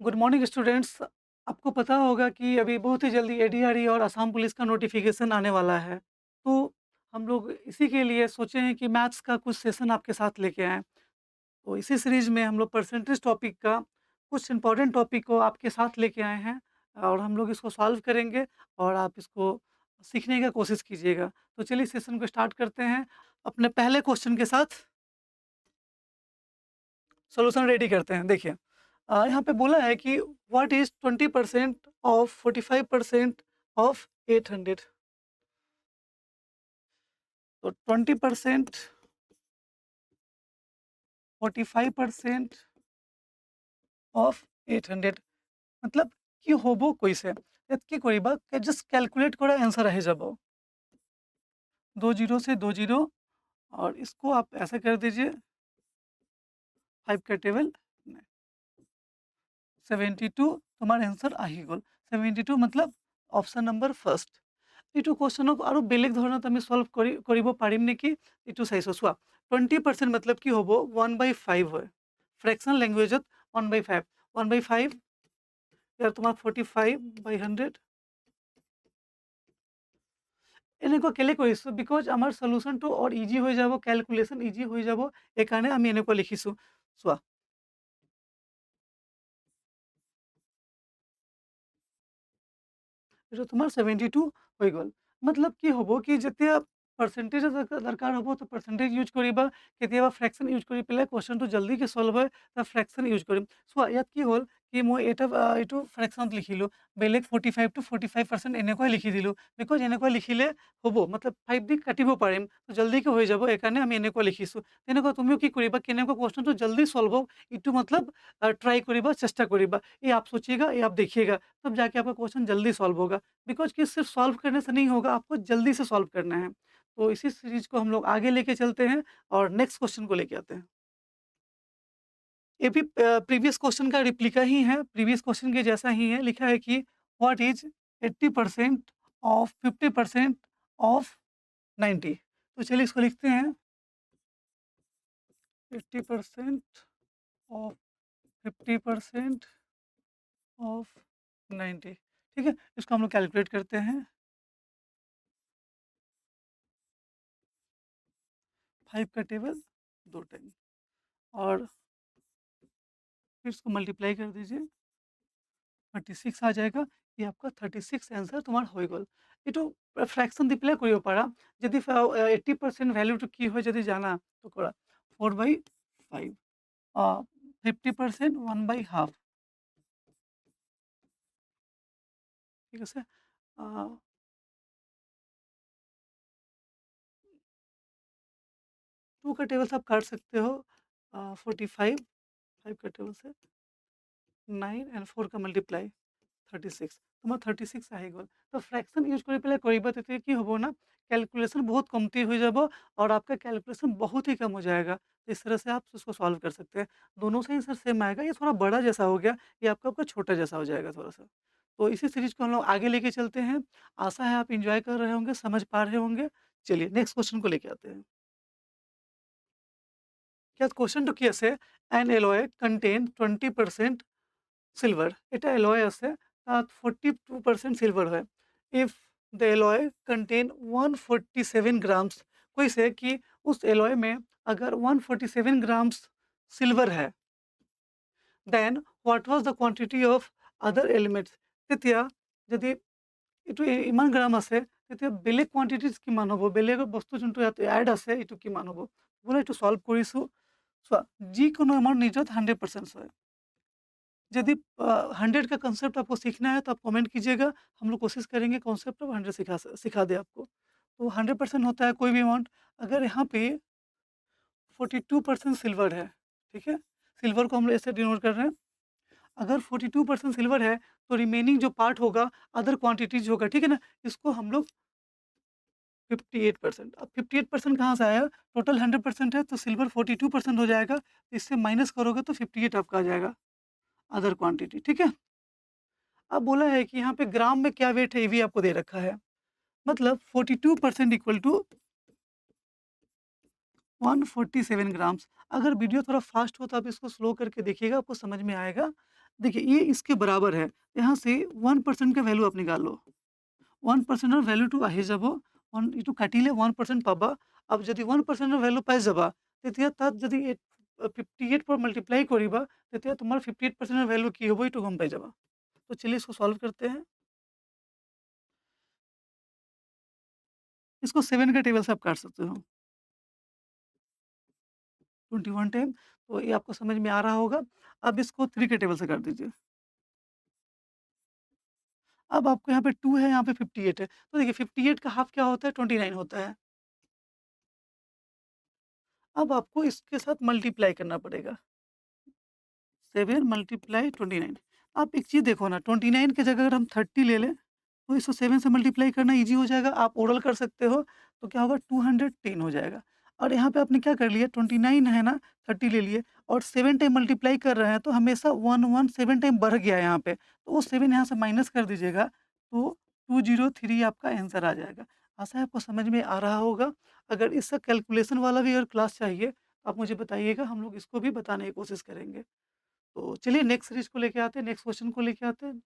Good morning students. आपको पता होगा कि अभी बहुत ही जल्दी एडीआरई और असम पुलिस का नोटिफिकेशन आने वाला है। तो हम लोग इसी के लिए सोचे हैं कि मैथ्स का कुछ सेशन आपके साथ लेके आएँ। तो इसी सीरीज़ में हम लोग परसेंटेज टॉपिक का कुछ इम्पोर्टेंट टॉपिक को आपके साथ लेके आए हैं और हम लोग इसको सॉल्व करेंगे और आप इसको सीखने का कोशिश कीजिएगा। तो चलिए सेशन को स्टार्ट करते हैं। अपने पहले क्वेश्चन के साथ सॉल्यूशन रेडी करते हैं। देखिए, यहाँ पे बोला है कि व्हाट इज़ 20% ऑफ 45% ऑफ 800। तो 20% 45% ऑफ 800 मतलब কি হব কইছে। এত কি করিবা জাস্ট ক্যালকুলেট করে आंसर रह जाबो। 2 जीरो से 2 जीरो और इसको आप ऐसा कर दीजिए 5 का टेबल 72 তোমার आंसर আহি গ'ল। 72 मतलब অপশন নম্বৰ ফাৰ্ষ্ট। এইটো কুৱেশ্যনক আৰু বেলেগ ধৰণত আমি সলভ কৰিব পাৰিম নেকি এইটো চাইছোঁ। চোৱা 20% मतलब কি হ'ব 1/5 হয়। ফ্ৰেকশ্যন লেংগুৱেজত 1/5 1/5 ইয়াৰ তোমাৰ 45/100 এনেকুৱা কেলে কৰিছোঁ বিকজ আমাৰ সলিউশ্যনটো আৰু ইজি হৈ যাব, কেলকুলেশ্যন ইজি হৈ যাব, এইকাৰণে আমি এনেকুৱা লিখিছোঁ। চোৱা এইটো তোমাৰ 72 হৈ গ'ল। मतलब কি হ'ব কি যেতিয়া পাৰ্চেণ্টেজ দৰকাৰ হ'ব তো পাৰ্চেণ্টেজ ইউজ কৰিবা, কেতিয়াবা ফ্ৰেকশ্যন ইউজ কৰি পেলাই কুৱেশ্যনটো জল্দিকে ছল্ভ হয় তো ফ্ৰেকশ্যন ইউজ কৰিম। চোৱা ইয়াত কি হ'ল কি মই এইটো ফ্ৰেকশ্যনত লিখিলোঁ, বেলেগ 45 to 45% এনেকুৱাই লিখি দিলোঁ। বিকজ এনেকুৱা লিখিলে হ'ব मतलब 5 দি কাটিব পাৰিম, জল্দিকে হৈ যাব, এইকাৰণে আমি এনেকুৱা লিখিছোঁ। তেনেকুৱা তুমিও কি কৰিবা কেনেকুৱা কুৱেশ্যনটো জল্দি ছল্ভ হওক এইটো मतलब ट्राई करिएगा, चेष्टा करिएगा। ये आप सोचिएगा, ये आप देखिएगा, तब जाके आपका क्वेश्चन जल्दी सॉल्व होगा। बिकॉज़ कि सिर्फ सॉल्व करने से नहीं होगा, आपको जल्दी से सॉल्व करना है। तो इसी सीरीज़ को हम लोग आगे लेके चलते हैं और नेक्स्ट क्वेश्चन को लेके आते हैं। ये भी प्रीवियस क्वेश्चन का रिप्लिका ही है, प्रीवियस क्वेश्चन के जैसा ही है। लिखा है कि व्हाट इज़ 80% ऑफ 50% ऑफ 90। तो चलिए इसको लिखते हैं 80% ऑफ 50% ऑफ 90। ठीक है? इसको हम लोग कैलकुलेट करते हैं। 5 का टेबल 2 टाइम और फिर इसको मल्टीप्लाई कर दीजिए, 36 आ जाएगा। ये आपका 36 आंसर তোমার হয়ে গেল। একটু ফ্র্যাকশন দি প্লে করিও পারা। যদি 80% ভ্যালুটা কি হয় যদি জানা তো করা 4/5 আ 50% 1/2 ঠিক আছে? আ 2 का टेबल से आप काट सकते हो 45 5 का टेबल से 9 एंड 4 का मल्टीप्लाई 36 তোমাৰ 36 আহি গ'ল। तो फ्रैक्शन यूज কৰি পেলাই কৰিবা তেতিয়া কি হ'ব ना कैलकुलेशन बहुत कमती हो যাব और आपका कैलकुलेशन बहुत ही कम हो जाएगा। तो इस तरह से आप उसको सॉल्व कर सकते हैं। दोनों से आंसर सेम आएगा, ये थोड़ा बड़ा जैसा हो गया, ये आपका छोटा जैसा हो जाएगा थोड़ा-सा। तो इसी सीरीज़ को हम लोग आगे लेके चलते हैं। आशा है आप एन्जॉय कर रहे होंगे, समझ पा रहे होंगे। चलिए नेक्स्ट क्वेश्चन को लेके आते हैं। क्या কোয়েশ্চেনটো কি আছে? An alloy contain 20% silver. এটা অ্যালয় আছে, তাত 42% সিলভার হয়। If the alloy contain 147 grams, কৈছে कि उस एलॉय में अगर 147 ग्राम्स सिल्वर है then what was the quantity of other elements. তেতিয়া যদি এইটো ইমান গ্ৰাম আছে তেতিয়া বেলেগ কোৱান্টিটিজ কিমান হ'ব, বেলেগ বস্তু যোনটো ইয়াত এড আছে এইটো কিমান হ'ব। বোলে এইটো সলভ কৰিছোঁ। চোৱা যিকোনো আমাৰ নিজত 100% হয়। यदि 100 का कंसेप्ट आपको सीखना है तो आप कमेंट कीजिएगा, हम लोग कोशिश करेंगे कॉन्सेप्ट ऑफ 100 सिखा दें आपको। तो 100% होता है कोई भी अमाउंट, अगर यहाँ पे 42% सिल्वर है, ठीक है? सिल्वर को हम लोग ऐसे डिनोट कर रहे हैं। अगर 42% सिल्वर है तो रिमेनिंग जो पार्ट होगा अदर क्वांटिटीज़ होगा, ठीक है ना? इसको हम लोग 58%। अब 58% कहाँ से आया? टोटल 100% है तो सिल्वर 42% हो जाएगा, इससे माइनस करोगे तो 58 आपका आ जाएगा अदर क्वांटिटी, ठीक है? अब बोला है कि यहाँ पे ग्राम में क्या वेट है ये भी आपको दे रखा है। मतलब 42% इक्वल टू 147 ग्राम्स। अगर वीडियो थोड़ा फास्ट हो तो आप इसको स्लो करके देखिएगा, आपको समझ में आएगा। देखिए ये इसके बराबर है। यहाँ से 1% का वैल्यू आप निकाल लो। 1% ର ଭ୍ୟାଲୁଠୁ আহিଯାବ ଏଇଠୁ କାଟିଲେ 1% ପାବା। अब ଯଦି 1% ର ଭ୍ୟାଲୁ ପାଇଯାବା তেতিয়া তাত যদি 58 पर मल्टीप्लाई करिबा তেতিয়া तुम्हारा 58% ର ଭ୍ୟାଲୁ কি হবে ଏଇଠୁ गम पाइजाबा। तो चलिए इसको सॉल्व करते हैं। इसको 7 के टेबल से आप काट सकते हो। 21 टाइम तो ये आपको समझ में आ रहा होगा। अब इसको 3 के टेबल से काट दीजिए। अब आपको यहाँ पे 2 है, यहाँ पे 58 है। तो देखिए 58 का हाफ क्या होता है? 29 होता है। अब आपको इसके साथ मल्टीप्लाई करना पड़ेगा। 7 मल्टीप्लाई 29। आप एक चीज़ देखो ना, 29 की जगह अगर हम 30 ले लें तो इसको 7 से मल्टीप्लाई करना ईज़ी हो जाएगा। आप ओरल कर सकते हो तो क्या होगा 210 हो जाएगा। और यहाँ पे आपने क्या कर लिया 29 है ना, 30 ले लिए और 7 टाइम मल्टीप्लाई कर रहे हैं तो हमेशा 1 टाइम बढ़ गया है यहाँ पे। तो वो 7 यहाँ से माइनस कर दीजिएगा तो 203 आपका आंसर आ जाएगा। आशा है आपको समझ में आ रहा होगा। अगर इसका कैलकुलेशन वाला भी अगर क्लास चाहिए तो आप मुझे बताइएगा, हम लोग इसको भी बताने की कोशिश करेंगे। तो चलिए नेक्स्ट सीरीज को लेके आते हैं, नेक्स्ट क्वेश्चन को लेके आते हैं।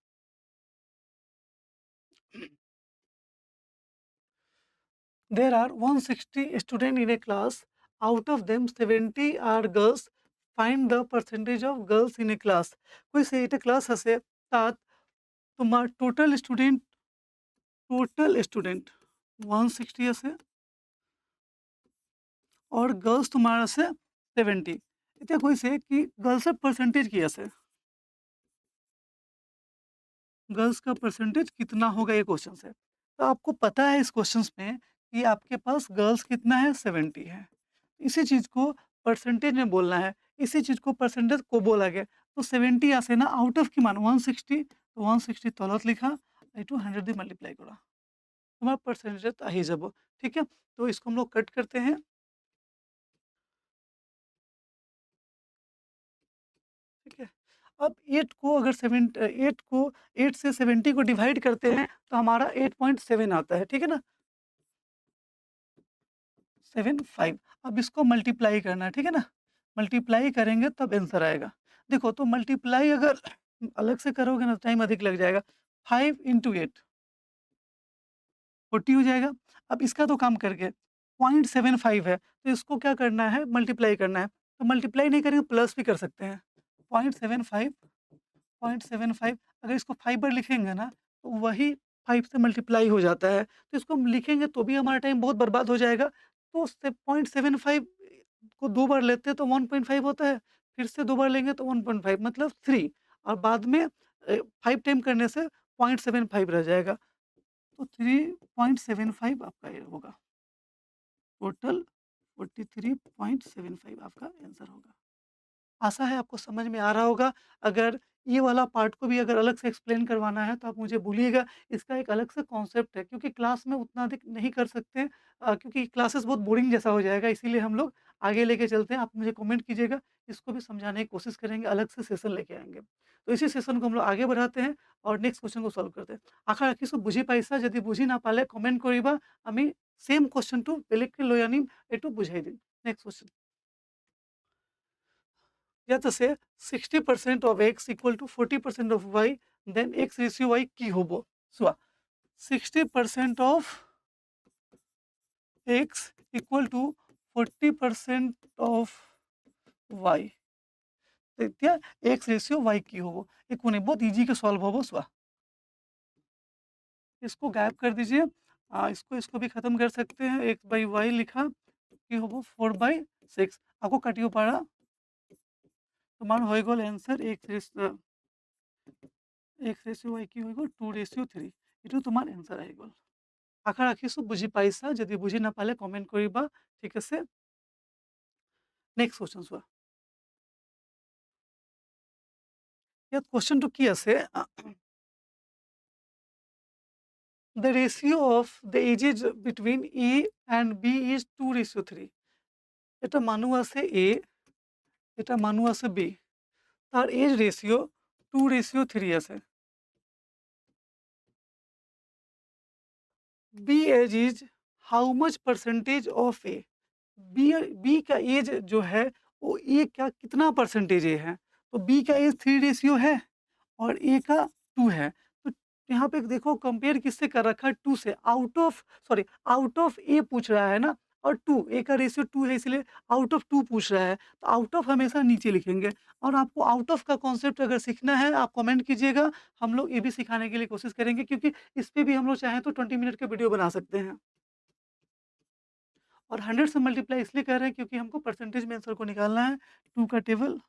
There are 160 student in a class, out of them 70 are girls, find the percentage of girls in a class. कोई से এটা ক্লাস আছে তাত তোমার টোটাল স্টুডেন্ট 160 আছে और गर्ल्स তোমাৰ আছে 70। এতিয়া কৈছে কি गर्ल्सৰ परसेंटेज কি আছে, गर्ल्स का परसेंटेज कितना होगा ये क्वेश्चन है। तो आपको पता है इस क्वेश्चन में कि आपके पास गर्ल्स कितना है 70 है। इसी चीज़ को परसेंटेज में बोलना है, इसी चीज़ को परसेंटेज को बोला गया। तो 70 আসে না আউট অফ কিমান 160 তো 160 তলত লিখা এইটো 100 দিয়ে মাল্টিপ্লাই করা তোমার परसेंटेज আহি যাব। ठीक है, तो इसको हम लोग कट करते हैं। ठीक है, अब 8 को अगर 8 से 70 को डिवाइड करते हैं तो हमारा 8.7 आता है। ठीक है ना, 75। अब इसको मल्टीप्लाई करना है। ठीक है ना, मल्टीप्लाई करेंगे तब आंसर आएगा। देखो तो मल्टीप्लाई अगर अलग से करोगे ना टाइम अधिक लग जाएगा। 5 इंटू 8 40 हो जाएगा। अब इसका तो काम करके 0.75 है तो इसको क्या करना है मल्टीप्लाई करना है। तो मल्टीप्लाई नहीं करेंगे प्लस भी कर सकते हैं। 0.75 0.75 अगर इसको 5 बार लिखेंगे ना तो वही 5 से मल्टीप्लाई हो जाता है। तो इसको हम लिखेंगे तो भी हमारा टाइम बहुत बर्बाद हो जाएगा। तो उससे 0.75 को 2 बार लेते हैं तो 1.5 होता है, फिर से 2 बार लेंगे तो 1.5 मतलब 3 और बाद में 5 टाइम करने से 0.75 रह जाएगा। तो 3.75 आपका ये होगा। टोटल 43.75 आपका आंसर होगा। आशा है आपको समझ में आ रहा होगा। अगर ये वाला पार्ट को भी अगर अलग से एक्सप्लेन करवाना है तो आप मुझे बोलिएगा। इसका एक अलग से कॉन्सेप्ट है क्योंकि क्लास में उतना अधिक नहीं कर सकते क्योंकि क्लासेस बहुत बोरिंग जैसा हो जाएगा, इसीलिए हम लोग आगे लेके चलते हैं। आप मुझे कमेंट कीजिएगा, इसको भी समझाने की कोशिश करेंगे, अलग से सेशन लेके आएँगे। तो इसी सेशन को हम लोग आगे बढ़ाते हैं और नेक्स्ट क्वेश्चन को सॉल्व करते हैं। আশা রাখিছোঁ বুজি পাইছা। যদি বুজি নাপালে কমেন্ট কৰিবা, আমি সেম কোয়েশ্চনটো বেলেগকে লৈ আনিম, এইটো বুজাই দিম। Next question. यात আছে 60% of x equal to 40% of y, then x ratio y কি হব? চোৱা 60% of x equal to 40% of y, তেতিয়া x ratio y কি হব? একো नहीं, बहुत इजी के सॉल्व होबो। चोৱা इसको गायब कर दीजिए। इसको इसको भी खत्म कर सकते हैं। x by y लिखा কি হব 4/6 আকৌ কাটিব পাৰা। তোমাৰ হৈ গ'ল এনসার x ratio y কি হৈ গ'ল 2/3। এইটো তোমাৰ এনসার আহি গ'ল। আশা ৰাখিছোঁ বুজি পাইছা। যদি বুজি নাপালে কমেন্ট কৰিবা। ঠিক আছে, নেক্সট কোয়েশ্চন চোৱা। ইয়াত কোয়েশ্চনটো কি আছে, the ratio of the ages between A and B is 2/3। এটা মানুহ আছে A, এটা মানুহ আছে B, তার এজ রেশিও 2/3 আছে। B age is how much percentage of A. B का एज जो है वो ए का कितना परसेंटेज ए है। तो बी का एज 3 रेशियो है और ए का 2 है। तो यहाँ पे देखो कंपेयर किससे कर रखा है 2 से, आउट ऑफ ए पूछ रहा है ना, और 2 ए का रेशियो 2 है इसलिए आउट ऑफ 2 पूछ रहा है। तो आउट ऑफ हमेशा नीचे लिखेंगे। और आपको आउट ऑफ का कॉन्सेप्ट अगर सीखना है आप कमेंट कीजिएगा, हम लोग ये भी सिखाने के लिए कोशिश करेंगे, क्योंकि इस पे भी हम लोग चाहें तो 20 मिनट का वीडियो बना सकते हैं। और 100 से मल्टीप्लाई इसलिए कर रहे हैं क्योंकि हमको परसेंटेज में आंसर को निकालना है। 2 का टेबल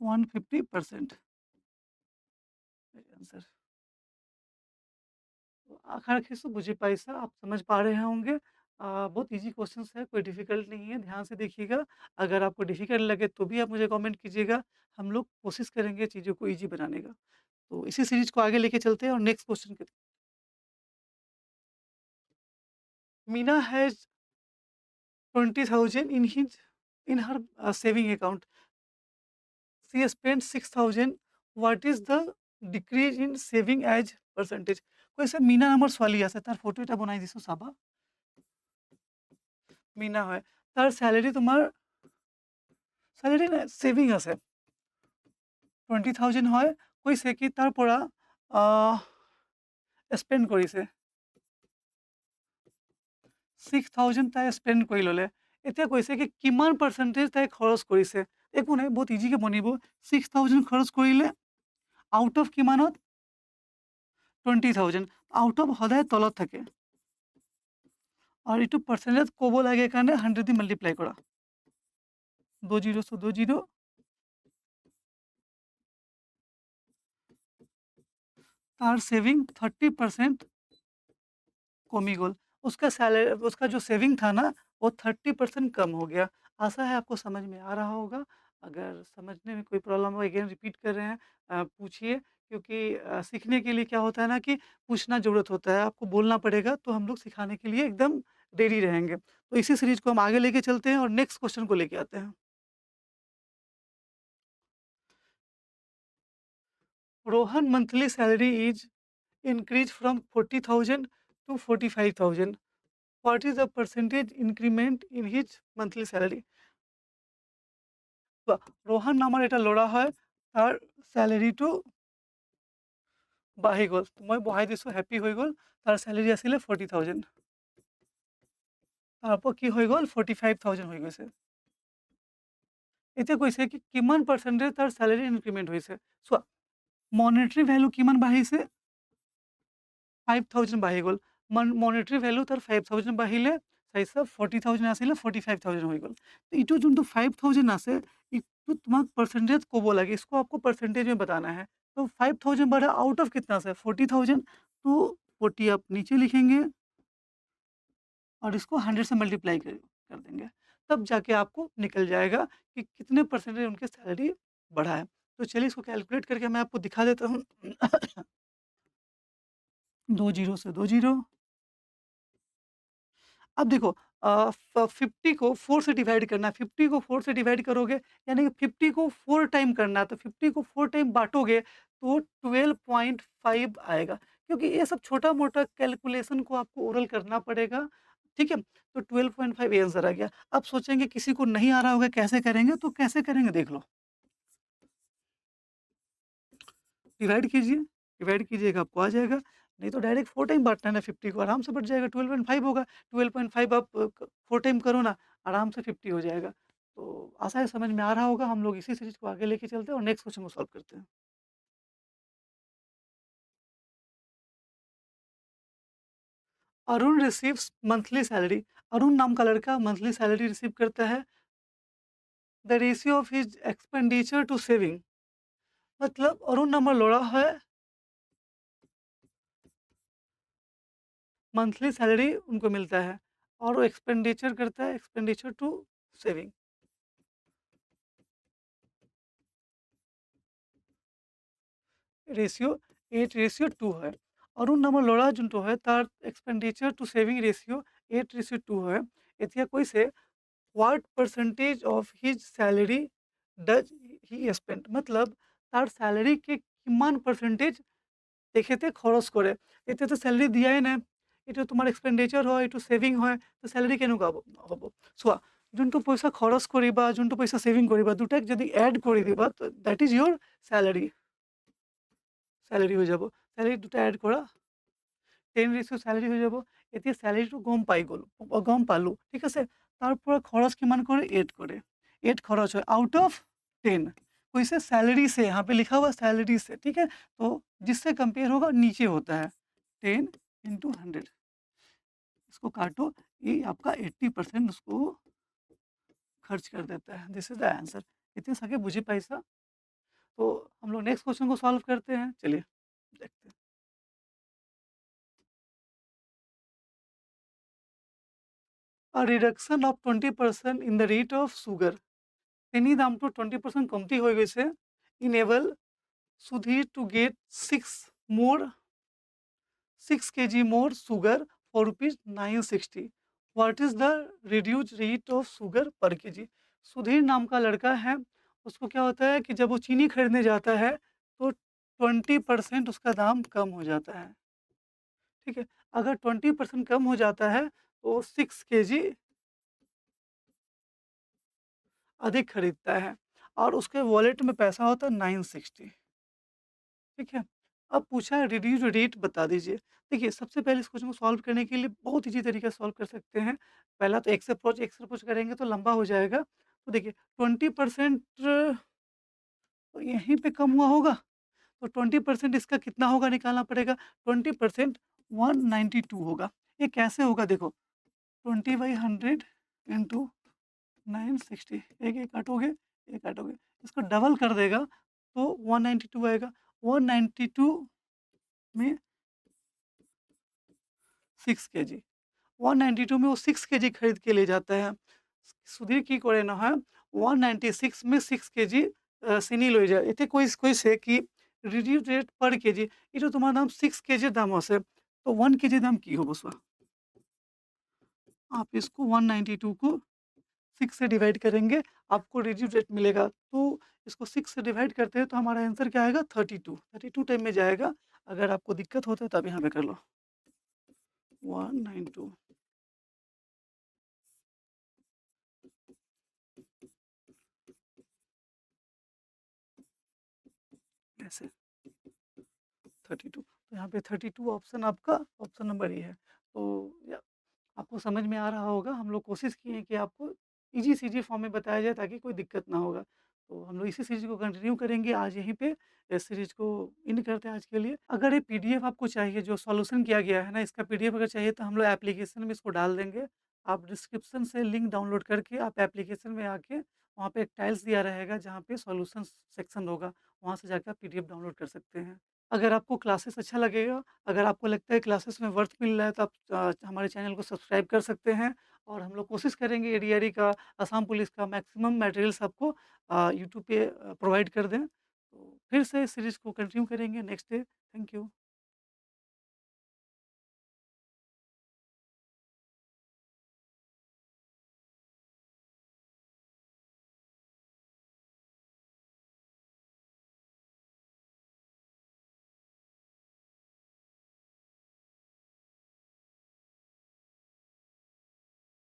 150% आंसर। तो आखिर से बुझी पाइसा आप समझ पा रहे होंगे। बहुत ईज़ी क्वेश्चंस है, कोई डिफ़िकल्ट नहीं है, ध्यान से देखिएगा। अगर आपको डिफ़िकल्ट लगे तो भी आप मुझे कमेंट कीजिएगा, हम लोग कोशिश करेंगे चीज़ों को ईज़ी बनाने का। तो इसी सीरीज़ को आगे लेके चलते हैं और नेक्स्ट क्वेश्चन के। Meena has 20,000 in her saving account. She spent 6,000. What is the decrease in saving as percentage? কৈছে মিনা নামৰ ছোৱালী আছে, তাৰ ফটো এটা বনাই দিছো চাবা। মিনা হয়, তাৰ স্যালাৰি তোমাৰ স্যালাৰি নাই সেভিং আছে 20,000 হয়। কৈছে কি তাৰ পৰা স্পেন্ড কৰিছে 6,000 তাই স্পেন্ড কৰি ল'লে। এতিয়া কৈছে কি কিমান পাৰ্চেন্টেজ তাই খৰচ কৰিছে। একো নাই, বহুত ইজিকে বনিব। 6,000 খৰচ কৰিলে আউট অফ কিমানত 20,000, আউট অফ সদায় তলত থাকে। और এইটো পার্সেন্টেজ ক'ব লাগে কাৰণে 100 দি মাল্টিপ্লাই কৰা। 2 0 से 2 0, तार सेविंग 30% कमी गोल। उसका जो सेविंग था ना वो 30% कम हो गया। आशा है आपको समझ में आ रहा होगा। अगर समझने में कोई प्रॉब्लम हो, अगेन रिपीट कर रहे हैं, पूछिए, क्योंकि सीखने के लिए क्या होता है ना कि पूछना ज़रूरत होता है। आपको बोलना पड़ेगा तो हम लोग सिखाने के लिए एकदम रेडी रहेंगे। तो इसी सीरीज़ को हम आगे लेके चलते हैं और नेक्स्ट क्वेश्चन को लेके आते हैं। Rohan monthly salary is increase from 40,000 to 45,000. What is the percentage increment in his monthly salary? তো রোহান নামৰ এটা ল'ৰা হয়, তাৰ চেলাৰীটো বাঢ়ি গ'ল। মই বঢ়াই দিছোঁ, হেপ্পী হৈ গ'ল। তাৰ চেলাৰী আছিলে 40,000, তাৰপৰা কি হৈ গ'ল 45,000 হৈ গৈছে। এতিয়া কৈছে কি কিমান পাৰ্চেণ্টেজ তাৰ চেলাৰী ইনক্ৰিমেণ্ট হৈছে। চোৱা, মনেটাৰী ভেলু কিমান বাঢ়িছে 5,000 বাঢ়ি গ'ল। মনেটাৰী ভেলু তাৰ 5,000 বাঢ়িলে, চাইছা 40,000 আছিলে 45,000 হৈ গ'ল। तो इटू जो 5,000 আছে इटू तुम्हारा परसेंटेज को बोला कि इसको आपको परसेंटेज में बताना है। तो 5,000 बढ़ा आउट ऑफ कितना से 40,000, तो 40 आप नीचे लिखेंगे और इसको 100 से मल्टीप्लाई कर देंगे। तब जाके आपको निकल जाएगा कि कितने परसेंटेज उनके सैलरी बढ़ा है। तो चलिए इसको कैलकुलेट करके मैं आपको दिखा देता हूँ। 2 0 से 2 0। अब देखो 50 को 4 से डिवाइड करना है। 50 को 4 से डिवाइड करोगे यानी कि 50 को 4 टाइम करना है, तो 50 को 4 टाइम बाँटोगे तो 12.5 आएगा। क्योंकि ये सब छोटा-मोटा कैलकुलेशन को आपको ओरल करना पड़ेगा, ठीक है? तो 12.5 ये आंसर आ गया। अब सोचेंगे किसी को नहीं आ रहा होगा कैसे करेंगे, तो कैसे करेंगे देख लो। डिवाइड कीजिएगा आपको आ जाएगा। नहीं तो डायरेक्ट 4 टाइम बाँटना है ना 50 को, आराम से बट जाएगा 12.5 होगा। 12.5 आप 4 टाइम करो ना, आराम से 50 हो जाएगा। तो आशा है समझ में आ रहा होगा। हम लोग इसी सीरीज़ को आगे लेके चलते हैं और नेक्स्ट क्वेश्चन को सॉल्व करते हैं। Arun receives monthly salary. Arun नाम का लड़का मंथली सैलरी रिसीव करता है। The ratio of his expenditure to saving, मतलब अरुण नाम लड़ा है, मंथली सैलरी उनको मिलता है और वो एक्सपेंडिचर करता है, एक्सपेंडिचर टू सेविंग। रेशियो 8:2 है। अरुण नाমৰ ল'ৰা যোনটো হয় তাৰ এক্সপেণ্ডিচাৰ টু ছেভিং ৰেচিঅ' 8:2 হয়। এতিয়া কৈছে what percentage of his salary does he spend, मतलब তাৰ চেলাৰীকে কিমান পাৰ্চেণ্টেজ তেখেতে খৰচ কৰে। এতিয়াতো চেলাৰী দিয়াই নাই, এইটো তোমাৰ এক্সপেণ্ডিচাৰ হয়, এইটো ছেভিং হয়, তো চেলাৰী কেনেকুৱা হ'ব? চোৱা যোনটো পইচা খৰচ কৰিবা, যোনটো পইচা সেভিং কৰিবা, দুটাক যদি এড কৰি দিবা তো দ্যাট ইজ ইউৰ সেলাৰি। সেলাৰি হৈ যাব। সেলাৰি দুটা এড কৰা 10 সেলাৰি হৈ যাব। এতিয়া সেলাৰিটো গম পালোঁ, ঠিক আছে? তাৰ পৰা খৰচ কিমান কৰে? 8 करे। 8 खर्च है आउट ऑफ 10। तो इसे सैलरी से यहाँ पे लिखा हुआ है सैलरी से, ठीक है? तो जिससे कंपेयर होगा नीचे होता है 10 इंटू 100। इसको काटो, ये आपका 80% उसको खर्च कर देता है। This is the answer. इतने सके बुझे पैसा। तो हम लोग नेक्स्ट क्वेश्चन को सॉल्व करते हैं, चलिए देखते हैं। A reduction of 20% in the rate of sugar, તેની દામটো 20% કમતી હોઈ ગઈ છે, enable Sudhir to get 6 kg more sugar for rupees 960. What is the reduced rate of sugar per kg? Sudhir नाम का लड़का है, उसको क्या होता है कि जब वो चीनी खरीदने जाता है तो 20% उसका दाम कम हो जाता है, ठीक है? अगर 20% कम हो जाता है तो 6 केजी अधिक खरीदता है और उसके वॉलेट में पैसा होता है 960, ठीक है? अब पूछा है रिड्यूस रेट बता दीजिए। देखिए, सबसे पहले इस क्वेश्चन को सॉल्व करने के लिए बहुत ईज़ी तरीके से सॉल्व कर सकते हैं। पहला तो एक्स अप्रोच करेंगे तो लंबा हो जाएगा। तो देखिए 20% तो यहीं पे कम हुआ होगा, तो 20% इसका कितना होगा निकालना पड़ेगा। 20% 192 होगा। ये कैसे होगा देखो, 20/100 इंटू 960, एक काटोगे, एक काटोगे, इसको डबल कर देगा तो 192 आएगा। 192 में 6 केजी, 192 में वो 6 केजी खरीद के ले जाता है। सुधीर কি করে না হয় 196 में 6 কেজি চিনি লৈ যায়। এতিয়া কৈছে কি ৰিডিউস ৰেট পাৰ কেজি, এইটো তোমাৰ দাম 6 কেজিৰ দাম আছে, তো 1 কেজিৰ দাম কি হ'ব চোৱা। आप इसको 192 को 6 से डिवाइड करेंगे, आपको रिड्यूस रेट मिलेगा। तो इसको 6 से डिवाइड करते हैं तो हमारा आंसर क्या आएगा 32। 32 टाइम में जाएगा। अगर आपको दिक्कत होता है तो आप यहाँ पे कर लो 192 ऐसे 32। तो यहाँ पे 32 ऑप्शन आपका ऑप्शन नंबर ए है। तो या आपको समझ में आ रहा होगा, हम लोग कोशिश किए हैं कि आपको ईज़ी से ईज़ी फॉर्म में बताया जाए ताकि कोई दिक्कत ना होगा। तो हम लोग इसी सीरीज़ को कंटिन्यू करेंगे आज यहीं पे, इस सीरीज़ को एंड करते हैं आज के लिए। अगर ये पीडीएफ आपको चाहिए जो सॉल्यूशन किया गया है ना, इसका पीडीएफ अगर चाहिए तो हम लोग एप्लीकेशन में इसको डाल देंगे। आप डिस्क्रिप्शन से लिंक डाउनलोड करके आप एप्लीकेशन में आके वहाँ पे एक टाइल्स दिया रहेगा जहाँ पे सॉल्यूशन सेक्शन होगा, वहाँ से जाके आप पीडीएफ डाउनलोड कर सकते हैं। अगर आपको क्लासेस अच्छा लगेगा, अगर आपको लगता है क्लासेस में वर्थ मिल रहा है तो आप हमारे चैनल को सब्सक्राइब कर सकते हैं और हम लोग कोशिश करेंगे एडीआरई का, असम पुलिस का मैक्सिमम मटेरियल्स आपको यूट्यूब पे प्रोवाइड कर दें। तो फिर से इस सीरीज़ को कंटिन्यू करेंगे नेक्स्ट डे। Thank you.